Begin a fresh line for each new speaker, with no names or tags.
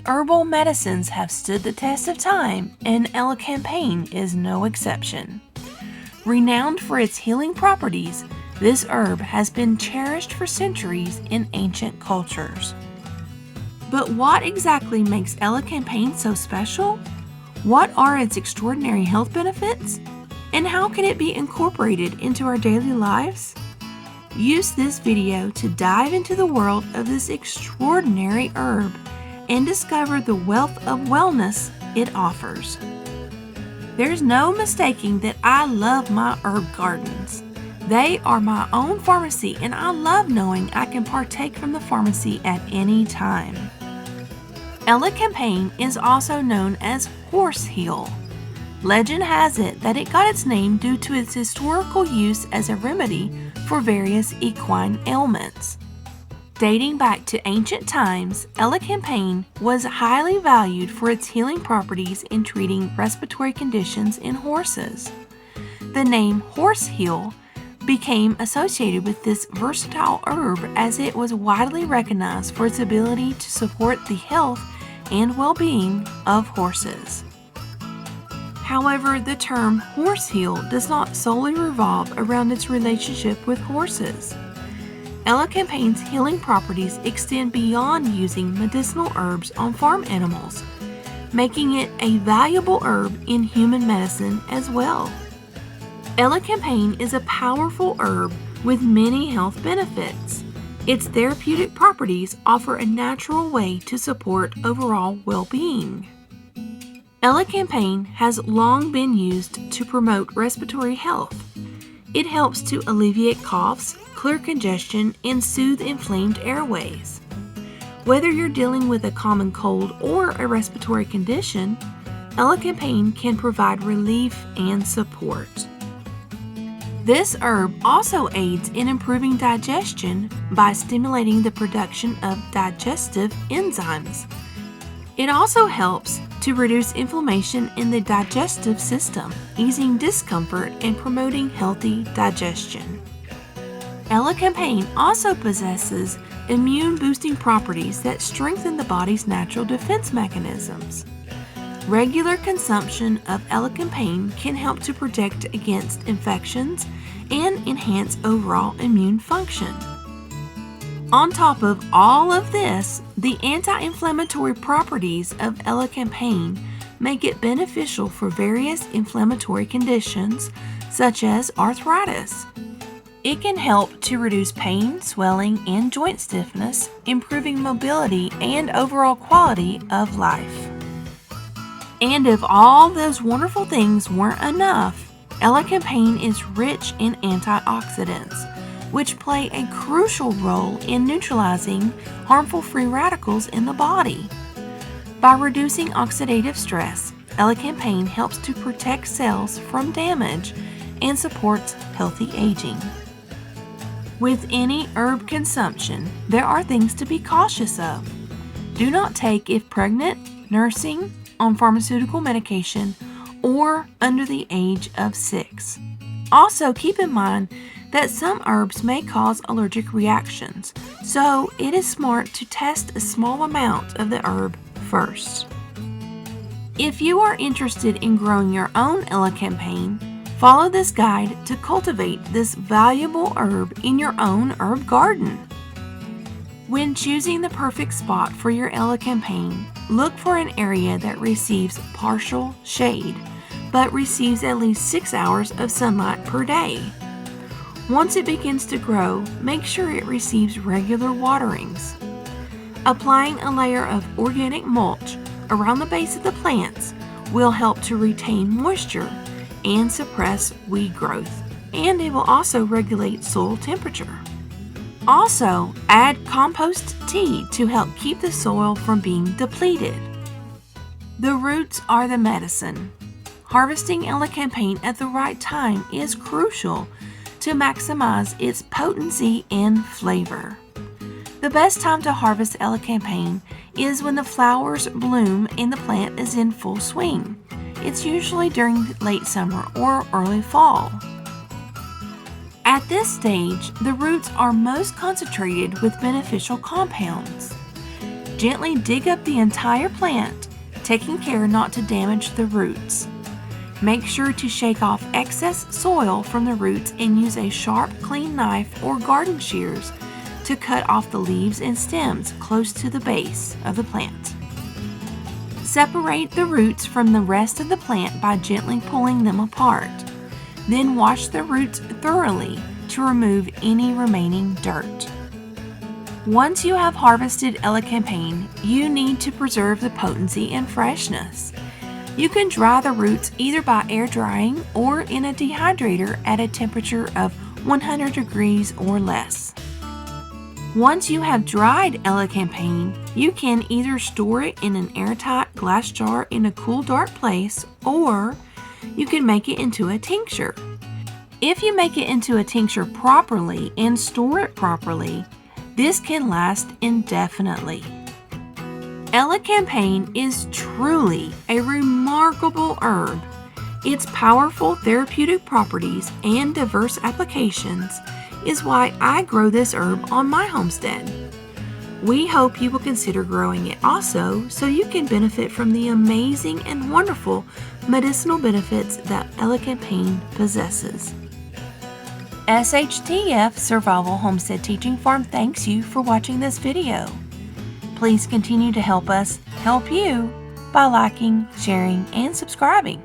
herbal medicines have stood the test of time, and Elecampane is no exception. Renowned for its healing properties, this herb has been cherished for centuries in ancient cultures. But what exactly makes Elecampane so special? What are its extraordinary health benefits? And how can it be incorporated into our daily lives? Use this video to dive into the world of this extraordinary herb and discover the wealth of wellness it offers. There's no mistaking that I love my herb gardens. They are my own pharmacy, and I love knowing I can partake from the pharmacy at any time. Elecampane is also known as horseheal. Legend has it that it got its name due to its historical use as a remedy for various equine ailments. Dating back to ancient times, Elecampane was highly valued for its healing properties in treating respiratory conditions in horses. The name horseheal became associated with this versatile herb as it was widely recognized for its ability to support the health and well-being of horses. However, the term horseheal does not solely revolve around its relationship with horses. Elecampane's healing properties extend beyond using medicinal herbs on farm animals, making it a valuable herb in human medicine as well. Elecampane is a powerful herb with many health benefits. Its therapeutic properties offer a natural way to support overall well-being. Elecampane has long been used to promote respiratory health. It helps to alleviate coughs, clear congestion, and soothe inflamed airways. Whether you're dealing with a common cold or a respiratory condition, Elecampane can provide relief and support. This herb also aids in improving digestion by stimulating the production of digestive enzymes. It also helps to reduce inflammation in the digestive system, easing discomfort and promoting healthy digestion. Elecampane also possesses immune-boosting properties that strengthen the body's natural defense mechanisms. Regular consumption of Elecampane can help to protect against infections and enhance overall immune function. On top of all of this, the anti-inflammatory properties of Elecampane make it beneficial for various inflammatory conditions such as arthritis. It can help to reduce pain, swelling, and joint stiffness, improving mobility and overall quality of life. And if all those wonderful things weren't enough, Elecampane is rich in antioxidants, which play a crucial role in neutralizing harmful free radicals in the body. By reducing oxidative stress, Elecampane helps to protect cells from damage and supports healthy aging. With any herb consumption, there are things to be cautious of. Do not take if pregnant, nursing, on pharmaceutical medication, or under the age of 6. Also, keep in mind that some herbs may cause allergic reactions, so it is smart to test a small amount of the herb first. If you are interested in growing your own Elecampane, follow this guide to cultivate this valuable herb in your own herb garden. When choosing the perfect spot for your Elecampane, look for an area that receives partial shade, but receives at least 6 hours of sunlight per day. Once it begins to grow, make sure it receives regular waterings. Applying a layer of organic mulch around the base of the plants will help to retain moisture and suppress weed growth, and it will also regulate soil temperature. Also, add compost tea to help keep the soil from being depleted. The roots are the medicine. Harvesting Elecampane at the right time is crucial to maximize its potency and flavor. The best time to harvest Elecampane is when the flowers bloom and the plant is in full swing. It's usually during late summer or early fall. At this stage, the roots are most concentrated with beneficial compounds. Gently dig up the entire plant, taking care not to damage the roots. Make sure to shake off excess soil from the roots and use a sharp, clean knife or garden shears to cut off the leaves and stems close to the base of the plant. Separate the roots from the rest of the plant by gently pulling them apart. Then wash the roots thoroughly to remove any remaining dirt. Once you have harvested Elecampane, you need to preserve the potency and freshness. You can dry the roots either by air drying or in a dehydrator at a temperature of 100 degrees or less. Once you have dried Elecampane, you can either store it in an airtight glass jar in a cool, dark place, or you can make it into a tincture. If you make it into a tincture properly and store it properly, this can last indefinitely. Elecampane is truly a remarkable herb. Its powerful therapeutic properties and diverse applications is why I grow this herb on my homestead. We hope you will consider growing it also so you can benefit from the amazing and wonderful medicinal benefits that Elecampane possesses. SHTF Survival Homestead Teaching Farm thanks you for watching this video. Please continue to help us help you by liking, sharing, and subscribing.